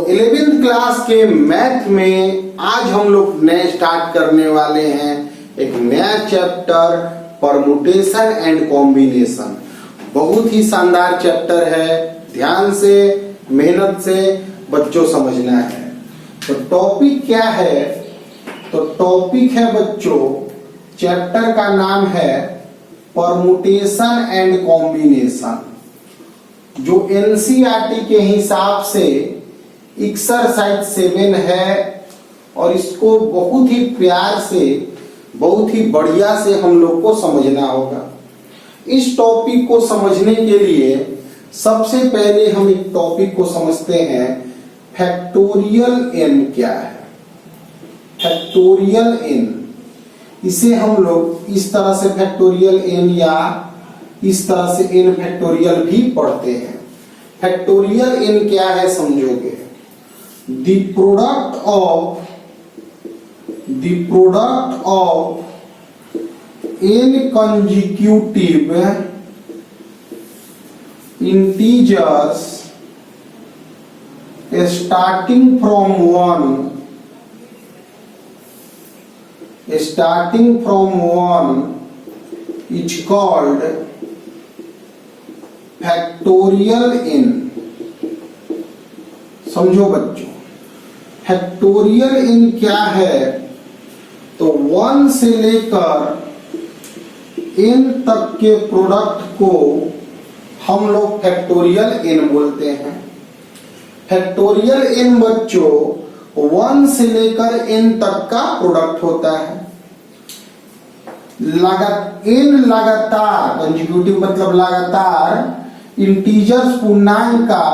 11th class के math में आज हम लोग नए स्टार्ट करने वाले हैं एक नया चैप्टर परमुटेशन एंड कॉम्बिनेशन। बहुत ही शानदार चैप्टर है, ध्यान से मेहनत से बच्चों समझना है। तो टॉपिक क्या है? तो टॉपिक है बच्चों, चैप्टर का नाम है परमुटेशन एंड कॉम्बिनेशन, जो एनसीईआरटी के हिसाब से एक्सरसाइज 7 है और इसको बहुत ही प्यार से, बहुत ही बढ़िया से हम लोग को समझना होगा। इस टॉपिक को समझने के लिए सबसे पहले हम एक टॉपिक को समझते हैं, फैक्टोरियल एन क्या है। फैक्टोरियल एन, इसे हम लोग इस तरह से फैक्टोरियल एन या इस तरह से एन फैक्टोरियल भी पढ़ते हैं। फैक्टोरियल एन क्या है समझोगे? The product of n consecutive integers starting from 1 is called factorial n। समझो बच्चों, फैक्टोरियल इन क्या है? तो 1 से लेकर n तक के प्रोडक्ट को हम लोग फैक्टोरियल n बोलते हैं। फैक्टोरियल n बच्चों 1 से लेकर n तक का प्रोडक्ट होता है। n लगातार, कंसेक्यूटिव मतलब लगातार इंटीजर्स पूर्णांक का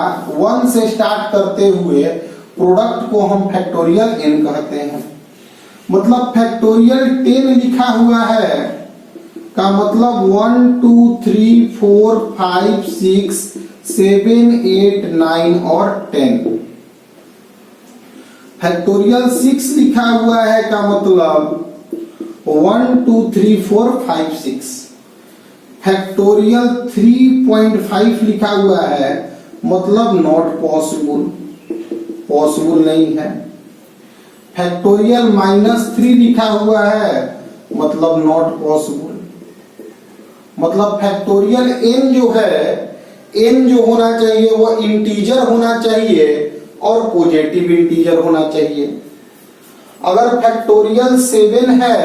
1 से स्टार्ट करते हुए प्रोडक्ट को हम फैक्टोरियल n कहते हैं। मतलब फैक्टोरियल 10 लिखा हुआ है का मतलब 1 2 3 4 5 6 7 8 9 और 10। फैक्टोरियल 6 लिखा हुआ है का मतलब 1 2 3 4 5 6। फैक्टोरियल 3.5 लिखा हुआ है मतलब नॉट पॉसिबल, पॉसिबल नहीं है। फैक्टोरियल -3 लिखा हुआ है मतलब नॉट पॉसिबल। मतलब फैक्टोरियल n जो है, n जो होना चाहिए वो इंटीजर होना चाहिए और पॉजिटिव इंटीजर होना चाहिए। अगर फैक्टोरियल 7 है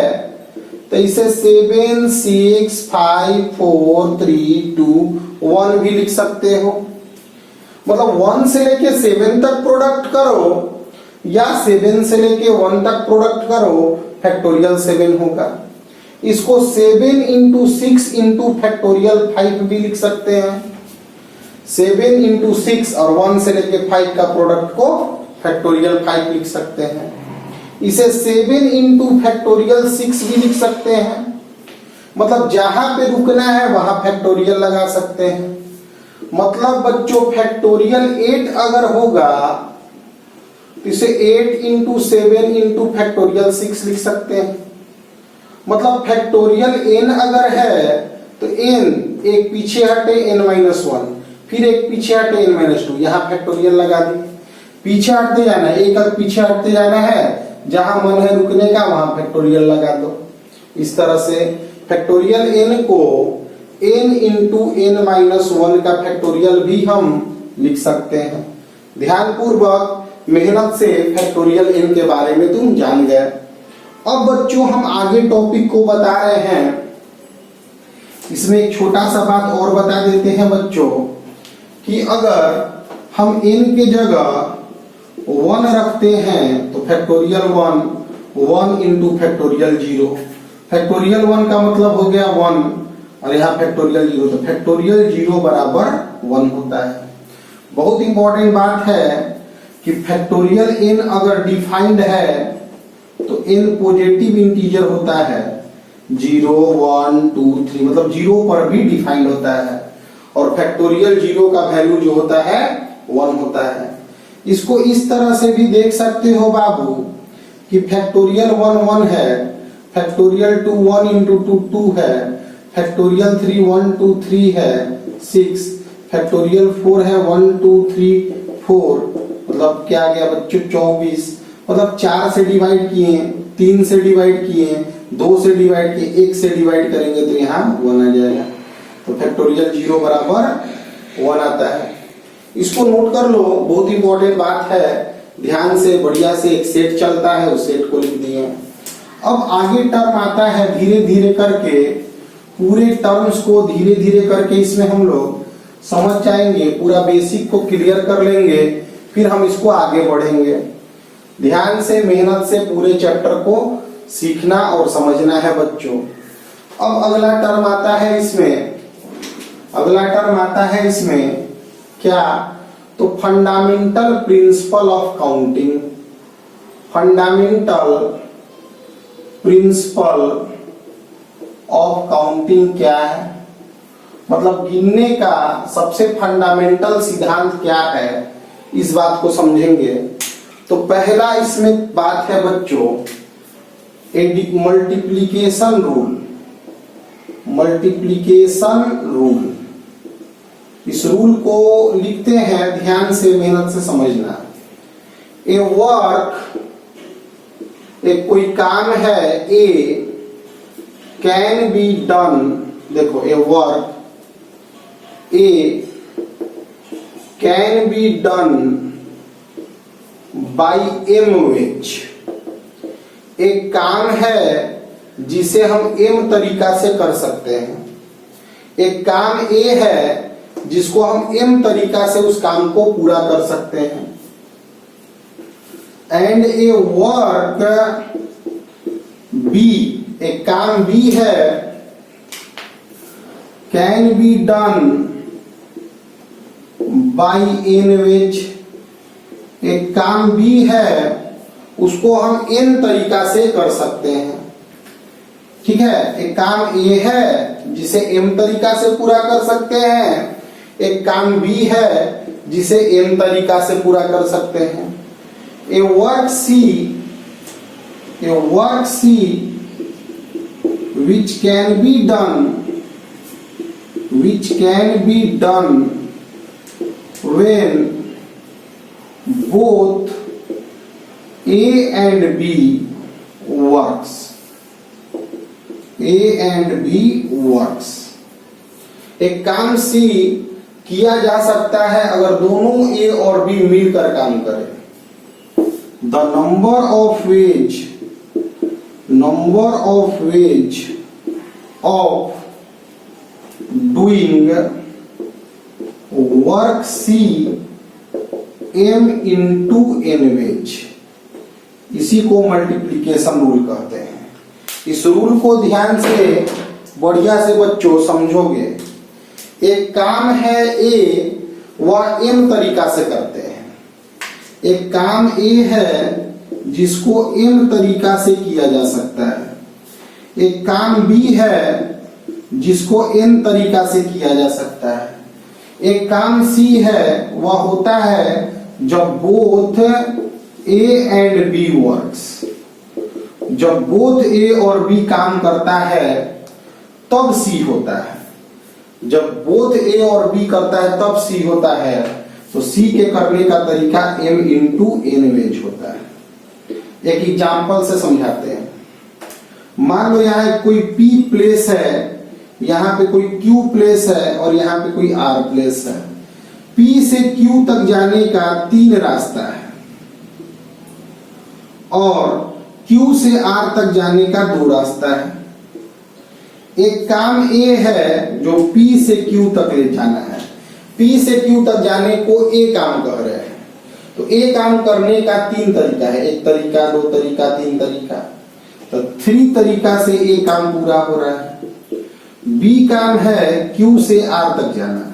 तो इसे 7 6 5 4 3 2 1 भी लिख सकते हो। मतलब 1 से लेके 7 तक प्रोडक्ट करो या 7 से लेके 1 तक प्रोडक्ट करो, फैक्टोरियल 7 होगा। इसको 7 इंटू 6 इंटू फैक्टोरियल 5 भी लिख सकते हैं। 7 इंटू 6 और 1 से लेके 5 का प्रोडक्ट को फैक्टोरियल 5 लिख सकते हैं। इसे 7 इंटू फैक्टोरियल 6 भी लिख सकते हैं। मतलब जहां पे रुकना है वहां फैक्टोरियल लगा सकते हैं। मतलब बच्चों फैक्टोरियल 8 अगर होगा तो इसे 8 इंटू 7 इंटू फैक्टोरियल 6 लिख सकते हैं। मतलब फैक्टोरियल n अगर है तो n एक पीछे हटे n-1, फिर एक पीछे हटे n-2, यहाँ फैक्टोरियल लगा दी। पीछे हटते जाना है, एक अलग पीछे हटते जाना है, जहां मन है रुकने का वहां फैक्टोरियल लगा दो। इस तरह से फैक्टोरियल n को n इंटू n-1 का फैक्टोरियल भी हम लिख सकते हैं। ध्यानपूर्वक मेहनत से फैक्टोरियल n के बारे में तुम जान गए। अब बच्चों हम आगे टॉपिक को बता रहे हैं। इसमें एक छोटा सा बात और बता देते हैं बच्चों कि अगर हम n के जगह 1 रखते हैं तो फैक्टोरियल 1 इंटू फैक्टोरियल 0। फैक्टोरियल 1 का मतलब हो गया 1 और यहाँ फैक्टोरियल 0, तो फैक्टोरियल 0 बराबर 1 होता है। बहुत इंपॉर्टेंट बात है कि फैक्टोरियल n अगर डिफाइंड है तो n पॉजिटिव इंटीजर होता है। 0 1 2 3 मतलब 0 पर भी डिफाइंड होता है और फैक्टोरियल 0 का वैल्यू जो होता है 1 होता है। इसको इस तरह से भी देख सकते हो बाबू कि फैक्टोरियल 1 1 है, फैक्टोरियल 2 1 इंटू 2 2 है, फैक्टोरियल 3 1 2 3 है 6, फैक्टोरियल 4 है 1 2 3 4, मतलब क्या आ गया बच्चों 24, मतलब 4 से डिवाइड किए, 3 से डिवाइड किए, 2 से डिवाइड किए, 1 से डिवाइड करेंगे तो यहाँ 1 आ जाएगा। तो फैक्टोरियल 0 बराबर 1 आता है। इसको नोट कर लो, बहुत इंपॉर्टेंट बात है, ध्यान से बढ़िया से एक सेट चलता है, उस सेट को लिख दिए। अब आगे टर्म आता है धीरे धीरे करके, पूरे टर्म्स को धीरे धीरे करके इसमें हम लोग समझ जाएंगे, पूरा बेसिक को क्लियर कर लेंगे, फिर हम इसको आगे बढ़ेंगे। ध्यान से मेहनत से पूरे चैप्टर को सीखना और समझना है बच्चों। अब अगला टर्म आता है इसमें, अगला टर्म आता है इसमें क्या, तो fundamental principle of counting. Fundamental principle of counting क्या है, मतलब गिनने का सबसे फंडामेंटल सिद्धांत क्या है, इस बात को समझेंगे। तो पहला इसमें बात है बच्चों मल्टीप्लिकेशन रूल। मल्टीप्लिकेशन रूल, इस रूल को लिखते हैं, ध्यान से मेहनत से समझना। ए वर्क, एक कोई काम है, ए कैन बी डन, देखो a work A can be done by m ways. एक काम है जिसे हम एम तरीका से कर सकते हैं। एक काम ए है जिसको हम एम तरीका से उस काम को पूरा कर सकते हैं। एंड ए वर्क बी, एक काम बी है, can be done by n ways. एक काम बी है उसको हम एन तरीका से कर सकते हैं, ठीक है। एक काम ए है जिसे एम तरीका से पूरा कर सकते हैं, एक काम बी है जिसे एम तरीका से पूरा कर सकते हैं। A work C which can be done when both A and B works. एक काम सी किया जा सकता है अगर दोनों ए और बी मिलकर काम करें। The number of ways of doing work C m into n ways, इसी को मल्टीप्लिकेशन रूल कहते हैं। इस रूल को ध्यान से बढ़िया से बच्चों समझोगे। एक काम है ए, वह एम तरीका से करते हैं। एक काम ए है जिसको एम तरीका से किया जा सकता है। एक काम बी है जिसको एन तरीका से किया जा सकता है। एक काम सी है, वह होता है जब both A and B works. जब बोथ ए और बी काम करता है तब सी होता है। जब बोथ ए और बी करता है तब सी होता है। तो सी के करने का तरीका एम इंटू एन वेज होता है। एक एग्जाम्पल से समझाते हैं। मान लो यहाँ कोई पी प्लेस है, यहाँ पे कोई क्यू प्लेस है और यहाँ पे कोई आर प्लेस है। पी से क्यू तक जाने का 3 रास्ता है और क्यू से आर तक जाने का 2 रास्ता है। एक काम ए है जो पी से क्यू तक ले जाना है। पी से क्यू तक जाने को ए काम कह रहे हैं। तो ए काम करने का 3 तरीका है, 1 तरीका, 2 तरीका, 3 तरीका। तो 3 तरीका से ए काम पूरा हो रहा है। बी काम है क्यू से आर तक जाना।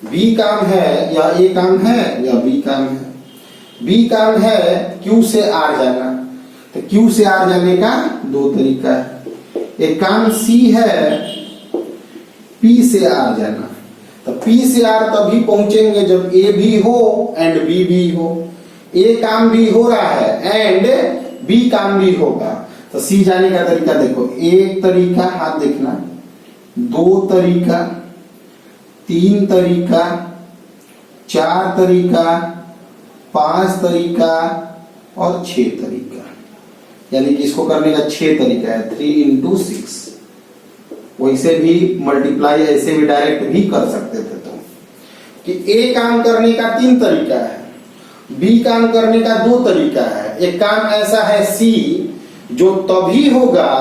बी काम है या ए काम है या बी काम है। बी काम है क्यू से आर जाना। तो क्यू से आर जाने का 2 तरीका है। एक काम सी है पी से आर जाना। तो पी से आर तभी पहुंचेंगे जब ए भी हो एंड बी भी हो। ए काम भी हो रहा है एंड बी काम भी होगा। तो सी जाने का तरीका देखो, 1 तरीका, हाथ देखना, 2 तरीका, 3 तरीका, 4 तरीका, 5 तरीका और 6 तरीका, यानी कि इसको करने का 6 तरीका है, 3 × 6। वैसे भी मल्टीप्लाई ऐसे भी डायरेक्ट भी कर सकते थे तुम, कि ए काम करने का 3 तरीका है, बी काम करने का 2 तरीका है। एक काम ऐसा है सी, जो तभी होगा,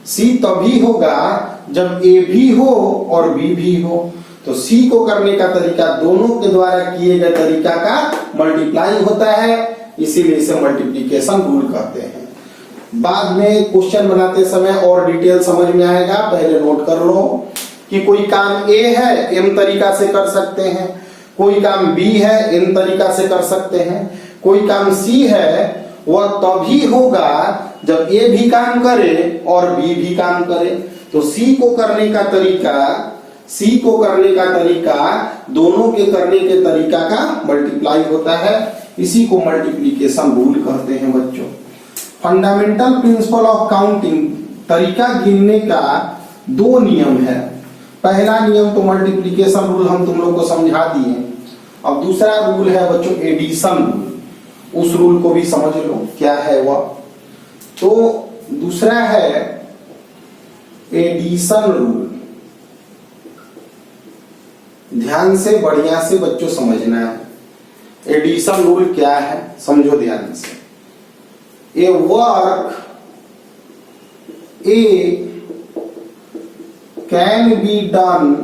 सी तभी होगा जब ए भी हो और बी भी हो। तो सी को करने का तरीका दोनों के द्वारा किए गए तरीका का मल्टीप्लाई होता है, इसीलिए इसे मल्टीप्लिकेशन रूल कहते हैं। बाद में क्वेश्चन बनाते समय और डिटेल समझ में आएगा, पहले नोट कर लो कि कोई काम ए है एम तरीका से कर सकते हैं, कोई काम बी है एन तरीका से कर सकते हैं, कोई काम सी है वह तभी होगा जब ए भी काम करे और बी भी काम करे। तो सी को करने का तरीका दोनों के करने के तरीका का मल्टीप्लाई होता है, इसी को मल्टीप्लिकेशन रूल कहते हैं बच्चों। फंडामेंटल प्रिंसिपल ऑफ काउंटिंग, तरीका गिनने का 2 नियम है। पहला नियम तो मल्टीप्लिकेशन रूल हम तुम लोग को समझा दिए। अब दूसरा रूल है बच्चों एडिशन रूल, उस रूल को भी समझ लो क्या है वह। तो दूसरा है एडिशन रूल, ध्यान से बढ़िया से बच्चों समझना है। एडिशन रूल क्या है समझो ध्यान से। A work A can be done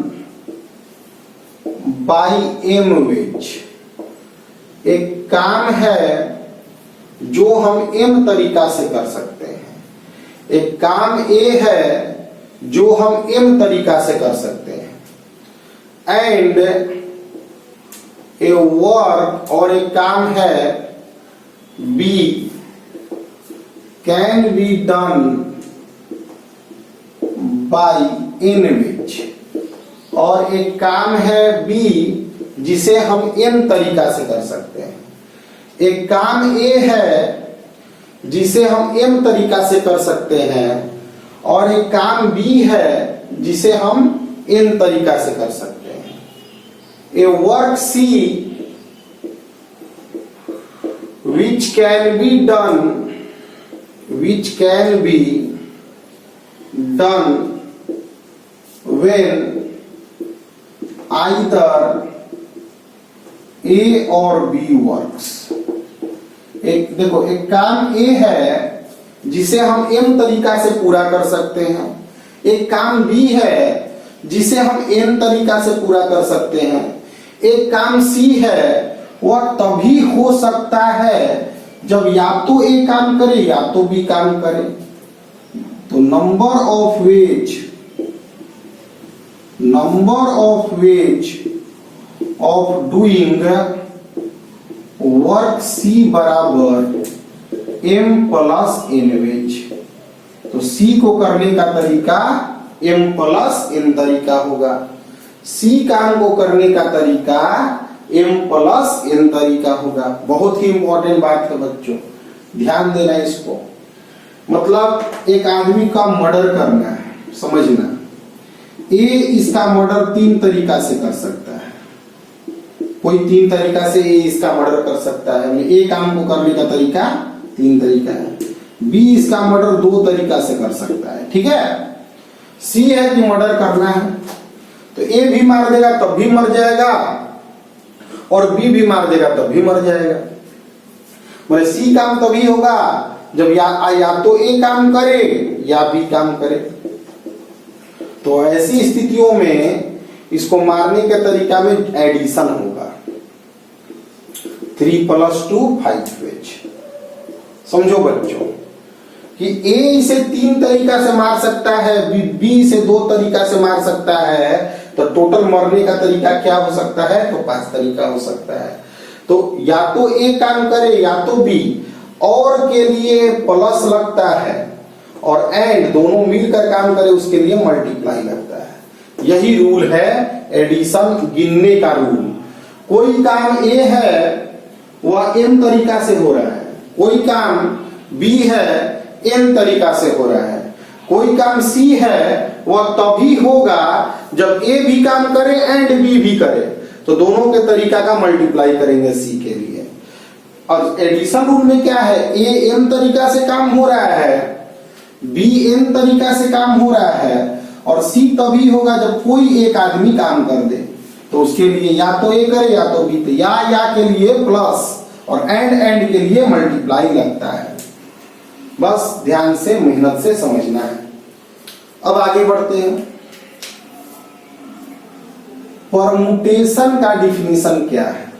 by m which, एक काम है जो हम एम तरीका से कर सकते हैं। एक काम ए है जो हम एम तरीका से कर सकते हैं। एंड ए वर्क, और एक काम है B can be done by n which, और एक काम है बी जिसे हम एन तरीका से कर सकते हैं। एक काम ए है जिसे हम एम तरीका से कर सकते हैं, और एक काम बी है जिसे हम एन तरीका से कर सकते हैं। A work C which can be done when either A और B works। एक देखो, एक काम A है जिसे हम M तरीका से पूरा कर सकते हैं, एक काम B है जिसे हम N तरीका से पूरा कर सकते हैं, एक काम C है वह तभी हो सकता है जब या तो A काम करे या तो B काम करे। तो number of ways of doing work C बराबर M प्लस N वेज। तो C को करने का तरीका M प्लस N तरीका होगा, C काम को करने का तरीका M प्लस N तरीका होगा। बहुत ही इंपॉर्टेंट बात है बच्चों, ध्यान देना इसको। मतलब एक आदमी का मर्डर करना है, समझना, ए इसका मर्डर 3 तरीका से कर सकता है, कोई 3 तरीका से ए इसका मर्डर कर सकता है। ए काम को करने का तरीका 3 तरीका है, बी इसका मर्डर 2 तरीका से कर सकता है, ठीक है। सी है कि मर्डर करना है, तो ए भी मार देगा तब भी मर जाएगा, और बी भी मार देगा तब भी मर जाएगा। बोले सी काम तभी होगा जब या तो ए काम करे या बी काम करे। तो ऐसी स्थितियों में इसको मारने के तरीका में एडिशन होगा, 3 + 2 5 वेज। समझो बच्चों कि ए इसे 3 तरीका से मार सकता है, बी इसे 2 तरीका से मार सकता है, तो टोटल मरने का तरीका क्या हो सकता है? तो 5 तरीका हो सकता है। तो या तो ए काम करे या तो बी, और के लिए प्लस लगता है, और एंड दोनों मिलकर काम करे उसके लिए मल्टीप्लाई लगता है। यही रूल है एडिशन गिनने का रूल। कोई काम ए है वह एम तरीका से हो रहा है, कोई काम बी है एन तरीका से हो रहा है, कोई काम सी है वह तभी होगा जब ए भी काम करे एंड बी भी करे, तो दोनों के तरीका का मल्टीप्लाई करेंगे सी के लिए। और एडिशन रूल में क्या है, ए एन तरीका से काम हो रहा है, बी एन तरीका से काम हो रहा है, और सी तभी होगा जब कोई एक आदमी काम कर दे। तो उसके लिए या तो ए करे या तो बी, तो या के लिए प्लस और एंड के लिए मल्टीप्लाई लगता है। बस ध्यान से मेहनत से समझना है। अब आगे बढ़ते हैं। परमुटेशन का डिफिनीशन क्या है?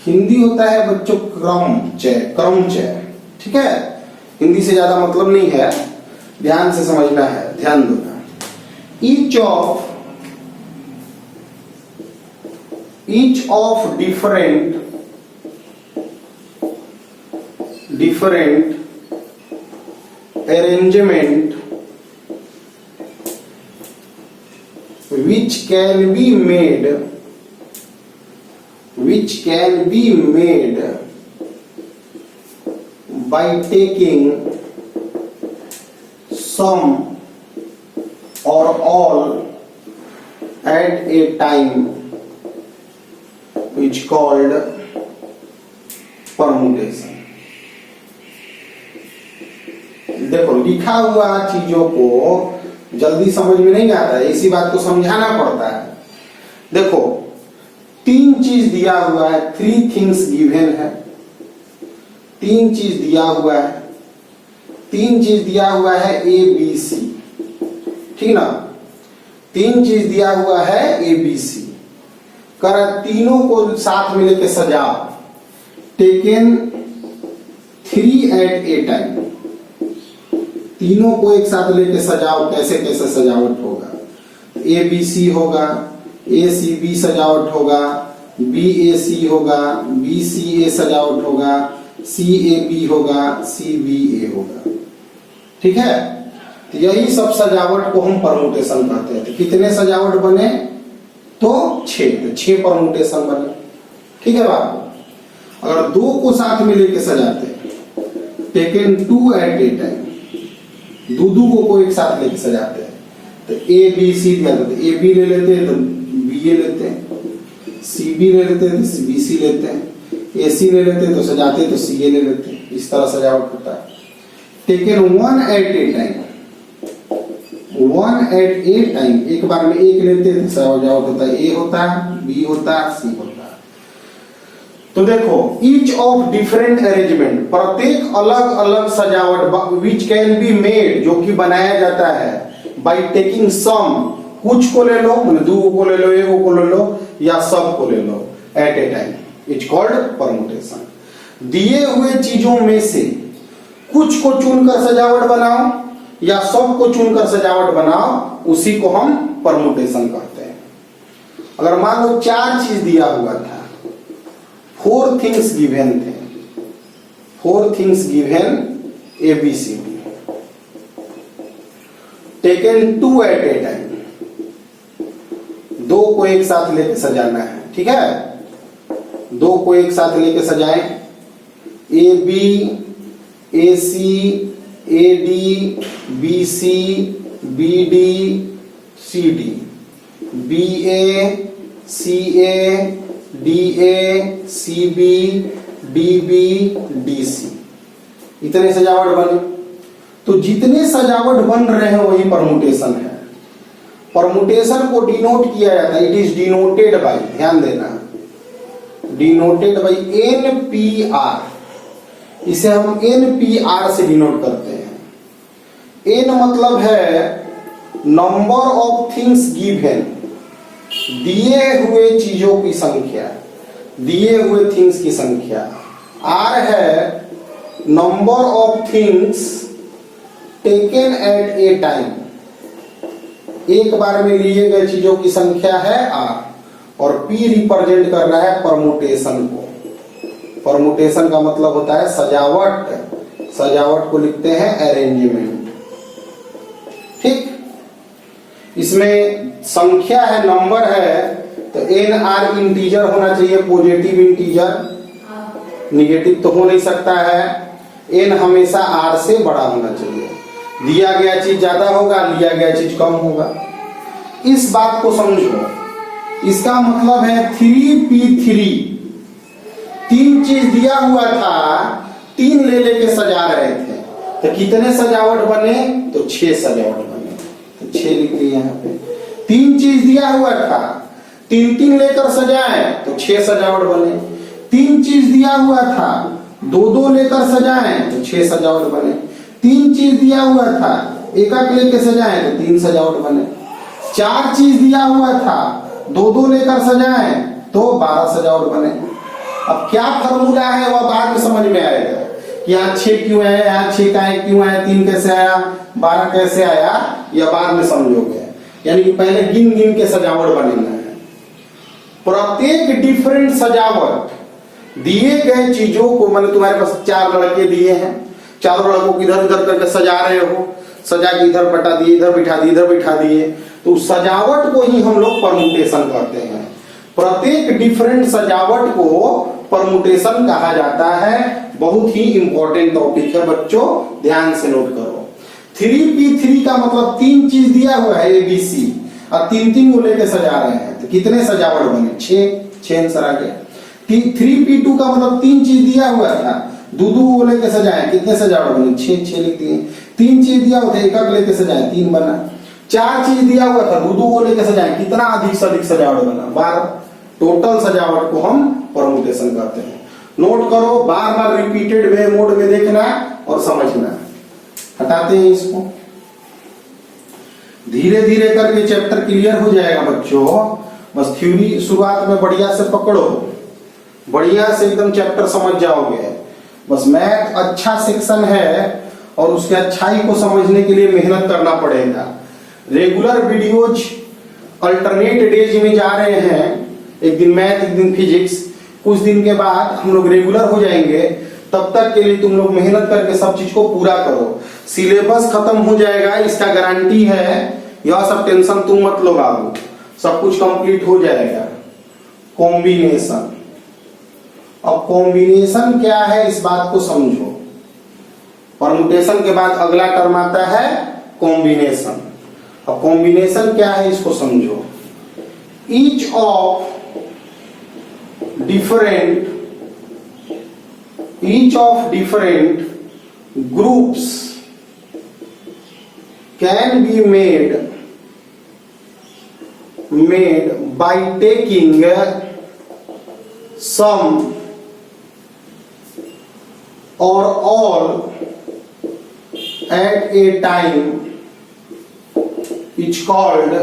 हिंदी होता है बच्चों क्रमचय, ठीक है, हिंदी से ज्यादा मतलब नहीं है, ध्यान से समझना है, ध्यान देना। each of different arrangement which can be made by taking some or all at a time which called permutation। देखो लिखा हुआ चीजों को जल्दी समझ में नहीं आता है, इसी बात को समझाना पड़ता है। देखो 3 चीज दिया हुआ है, 3 थिंग्स गिवन है, 3 चीज दिया हुआ है, 3 चीज दिया हुआ है ए बी सी, ठीक ना, 3 चीज दिया हुआ है ए बी सी, कर तीनों को साथ में लेके सजाओ, टेकन 3 एट ए टाइम, तीनों को एक साथ लेके सजाओ, कैसे कैसे सजावट होगा, ए बी सी होगा, ए सी बी सजावट होगा, बी ए सी होगा, बी सी ए सजावट होगा, सी ए बी होगा, सी बी ए होगा, ठीक है। तो यही सब सजावट को हम परमुटेशन कहते हैं। तो कितने सजावट बने? तो 6 परमुटेशन बने, ठीक है बात। अगर 2 को साथ में लेके सजाते हैं, टेकन 2 एट ए टाइम, दो को एक साथ लेके सजाते हैं, तो ए बी सी दिया, तो ए बी ले लेते हैं तो बी ए लेते हैं, सी बी ले लेते हैं तो बी सी लेते हैं, ए सी ले लेते हैं तो सजाते हैं तो सी ए ले लेते हैं, इस तरह सजावट होता है। Taken 1 at a time, 1 at a time, एक बार में एक लेते हैं तो सजावट होता है, ए होता है, बी होता है, सी होता है। तो देखो ईच ऑफ डिफरेंट अरेंजमेंट, प्रत्येक अलग अलग सजावट, विच कैन बी मेड, जो कि बनाया जाता है, बाई टेकिंग सम, कुछ को ले लो, मतलब 2 को ले लो, 1 को ले लो, या सब को ले लो at a time, it's called permutation. दिए हुए चीजों में से कुछ को चुनकर सजावट बनाओ या सब को चुनकर सजावट बनाओ, उसी को हम परमुटेशन कहते हैं। अगर मान लो 4 चीज दिया हुआ था, 4 थिंग्स गिवन थे, 4 things given A B C D, taken 2 at a time, 2 को एक साथ लेके सजाना है, ठीक है, 2 को एक साथ लेके सजाएं, A B, A C, A D, B C, B D, C D, B A, C A, D A, C B, D B, D C, इतने सजावट बने। तो जितने सजावट बन रहे हैं वही परमुटेशन है। परमुटेशन को डिनोट किया जाता है, इट इज डिनोटेड बाय, ध्यान देना, डिनोटेड बाय एनपीआर, इसे हम एनपीआर से डिनोट करते हैं। एन मतलब है नंबर ऑफ थिंग्स गिवन, दिए हुए चीजों की संख्या, दिए हुए थिंग्स की संख्या, आर है number of things taken at a time, एक बार में लिए गए चीजों की संख्या है आर, और पी रिप्रेजेंट कर रहा है परमुटेशन को। परमुटेशन का मतलब होता है सजावट, सजावट को लिखते हैं अरेंजमेंट, ठीक। इसमें संख्या है, नंबर है, तो एन आर इंटीजर होना चाहिए, पॉजिटिव इंटीजर, निगेटिव तो हो नहीं सकता है। एन हमेशा आर से बड़ा होना चाहिए, दिया गया चीज ज्यादा होगा, लिया गया चीज कम होगा। इस बात को समझो, इसका मतलब है 3p3, तीन चीज दिया हुआ था, तीन ले लेके सजा रहे थे, तो कितने सजावट बने? तो 6 सजावट बने। तो 6 लिख दिए यहाँ पे। तीन चीज दिया हुआ था, तीन तीन लेकर सजाए तो 6 सजावट बने। तीन चीज दिया हुआ था, दो दो लेकर सजाए तो 6 सजावट बने। तीन चीज दिया हुआ था, एक एक लेकर सजाए तो 3 सजावट बने। चार चीज दिया हुआ था, दो दो लेकर सजाए तो 12 सजावट बने। अब क्या फॉर्मूला है वह बाद में समझ में आएगा कि यहाँ 6 क्यों आया, यहाँ 6 का क्यों आया, 3 कैसे आया, 12 कैसे आया, यह बाद में समझोगे। यानी कि पहले गिन गिन के सजावट बनाना है। प्रत्येक डिफरेंट सजावट दिए गए चीजों को, मैंने तुम्हारे पास 4 लड़के दिए हैं, चारों लड़कों को इधर उधर करके सजा रहे हो, सजा के इधर बटा दिए, इधर बिठा दिए, इधर बिठा दिए, तो सजावट को ही हम लोग परमुटेशन कहते हैं। प्रत्येक डिफरेंट सजावट को परमुटेशन कहा जाता है। बहुत ही इंपॉर्टेंट टॉपिक है बच्चों, ध्यान से नोट करो। 3p3 का मतलब 3 चीज दिया हुआ है ABC, और 3 को लेकर सजा रहे हैं, तो कितने सजावट बने? 6 आंसर आ गया। 3p2 का मतलब 3 चीज दिया हुआ था, दो को लेकर सजाए, कितने सजावट बने? 6 लिख दिए। 3 चीज दिया हुआ था, एक एक लेकर सजाए, 3 बना। 4 चीज दिया हुआ था, दो को लेकर सजाए, कितना अधिक से अधिक सजावट बना? 12। टोटल सजावट को हम परमुटेशन कहते हैं। नोट करो, बार बार रिपीटेड वे मोड में देखना और समझना। हटाते हैं इसको, धीरे धीरे करके चैप्टर क्लियर हो जाएगा बच्चों। बस थ्योरी शुरुआत में बढ़िया से पकड़ो, बढ़िया से एकदम चैप्टर समझ जाओगे। बस मैथ अच्छा सेक्शन है और उसके अच्छाई को समझने के लिए मेहनत करना पड़ेगा। रेगुलर वीडियोज अल्टरनेट डेज में जा रहे हैं, एक दिन मैथ एक दिन फिजिक्स। कुछ दिन के बाद हम लोग रेगुलर हो जाएंगे, तब तक के लिए तुम लोग मेहनत करके सब चीज को पूरा करो। सिलेबस खत्म हो जाएगा, इसका गारंटी है, यह सब टेंशन तुम मत लो बाबू, सब कुछ कंप्लीट हो जाएगा। कॉम्बिनेशन, अब कॉम्बिनेशन क्या है इस बात को समझो। परमुटेशन के बाद अगला टर्म आता है कॉम्बिनेशन। अब कॉम्बिनेशन क्या है इसको समझो। Each of different groups can be made by taking some or all at a time is called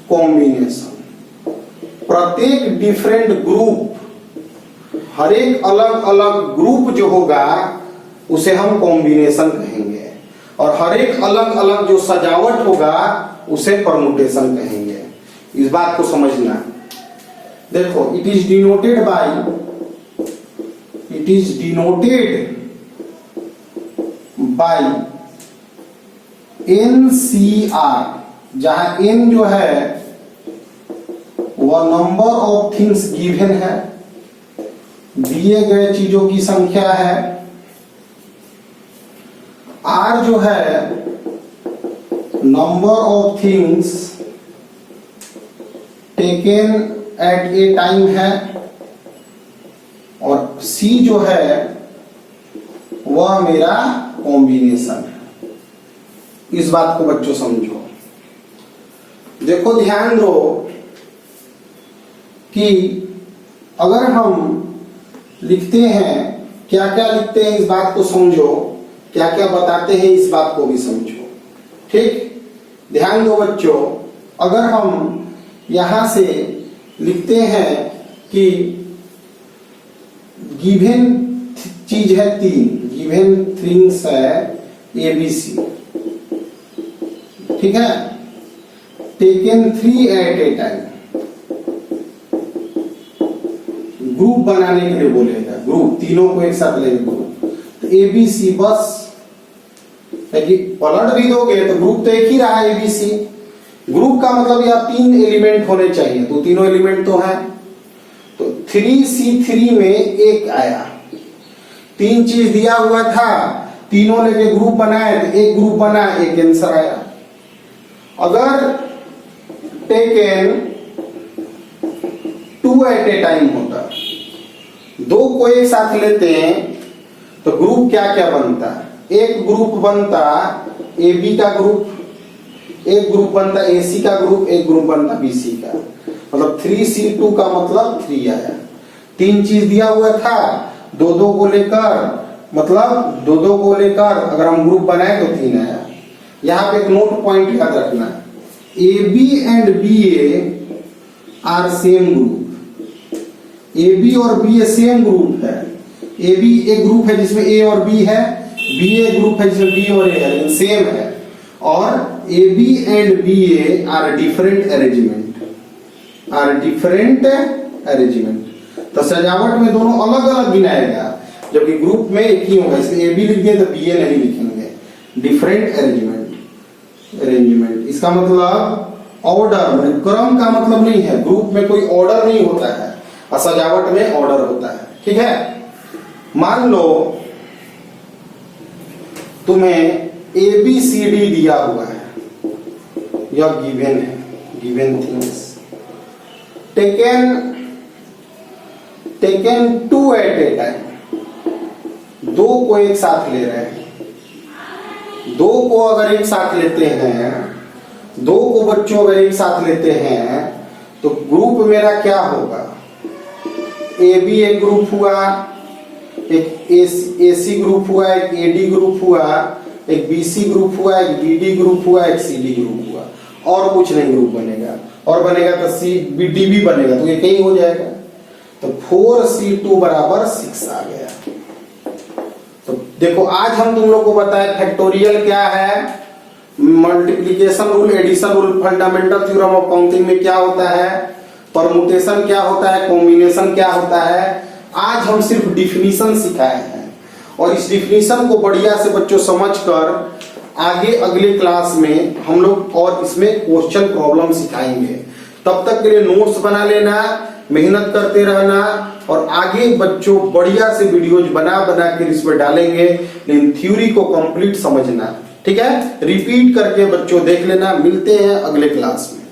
combination। प्रत्येक डिफरेंट ग्रुप, हर एक अलग अलग ग्रुप जो होगा उसे हम कॉम्बिनेशन कहेंगे, और हर एक अलग अलग जो सजावट होगा उसे परमुटेशन कहेंगे। इस बात को समझना। देखो, it is denoted by NCR, जहां N जो है वह नंबर ऑफ थिंग्स गिवन है, दिए गए चीजों की संख्या है। R जो है number of things taken at a time है, और C जो है वह मेरा कॉम्बिनेशन है। इस बात को बच्चों समझो। देखो, ध्यान दो कि अगर हम लिखते हैं, क्या क्या लिखते हैं इस बात को समझो, क्या क्या बताते हैं इस बात को भी समझो। ठीक, ध्यान दो बच्चों। अगर हम यहां से लिखते हैं कि गिवन चीज है 3, गिवन थिंग्स है ABC, ठीक है, taken 3 at a time. Group बनाने के लिए बोलेगा, ग्रुप तीनों को एक साथ लेंगे ग्रुप, तो ABC बस है कि पलट भी दोगे तो ग्रुप तो एक ही रहा ABC। ग्रुप का मतलब यह 3 एलिमेंट होने चाहिए, तो तीनों एलिमेंट तो हैं, तो 3C3 में 1 आया। 3 चीज दिया हुआ था, तीनों लेके ग्रुप बनाए तो एक ग्रुप बना, एक आंसर आया। अगर टेकन 2 एट ए टाइम होता दो को एक साथ लेते हैं तो ग्रुप क्या क्या बनता है? एक ग्रुप बनता ए बी का ग्रुप, एक ग्रुप बनता ए सी का ग्रुप, एक ग्रुप बनता बी सी का। मतलब 3C2 का मतलब 3 आया। तीन चीज दिया हुआ था, दो दो को लेकर, मतलब दो दो को लेकर अगर हम ग्रुप बनाए तो 3 आया। यहाँ पे एक नोट पॉइंट याद रखना, A B and B A are same group. A B और बी ए सेम ग्रुप है। ए बी एक ग्रुप है जिसमें ए और बी है, बी ए ग्रुप है जिसमें बी और ए है, लेकिन सेम है। और A B and B A are different arrangement, are different arrangement. तो सजावट में दोनों अलग अलग गिनाएगा, जबकि ग्रुप में एक ही होगा। इसलिए ए बी लिख दिए तो बी ए नहीं लिखेंगे, डिफरेंट अरेंजमेंट। इसका मतलब ऑर्डर, क्रम का मतलब नहीं है। ग्रुप में कोई ऑर्डर नहीं होता है और सजावट में ऑर्डर होता है। ठीक है, मान लो तुम्हें ए बी सी डी दिया हुआ है, यह गिवन है, given things taken two at a time. दो को एक साथ ले रहे हैं। दो को अगर एक साथ लेते हैं, दो को बच्चों अगर एक साथ लेते हैं तो ग्रुप मेरा क्या होगा? ए बी एक ग्रुप हुआ, एक ए सी ग्रुप हुआ, एक ए डी ग्रुप हुआ, एक बी सी ग्रुप हुआ, एक बी डी ग्रुप हुआ, एक सी डी ग्रुप हुआ, और कुछ नहीं ग्रुप बनेगा। और बनेगा तो सी बी डी भी बनेगा, तो ये कहीं हो जाएगा। तो 4C2 बराबर 6 आ गया। तो देखो आज हम तुम लोग को बताए फैक्टोरियल क्या है, multiplication rule, addition rule, fundamental theorem of counting में क्या होता है, परमुटेशन क्या होता है, कॉम्बिनेशन क्या होता है। आज हम सिर्फ डिफिनीशन सिखाए हैं और इस डिफिनीशन को बढ़िया से बच्चों समझकर आगे अगले क्लास में हम लोग और इसमें क्वेश्चन प्रॉब्लम सिखाएंगे। तब तक के लिए नोट्स बना लेना, मेहनत करते रहना और आगे बच्चों बढ़िया से वीडियोज बना बना के इसमें डालेंगे, लेकिन थ्योरी को कंप्लीट समझना। ठीक है, रिपीट करके बच्चों देख लेना। मिलते हैं अगले क्लास में।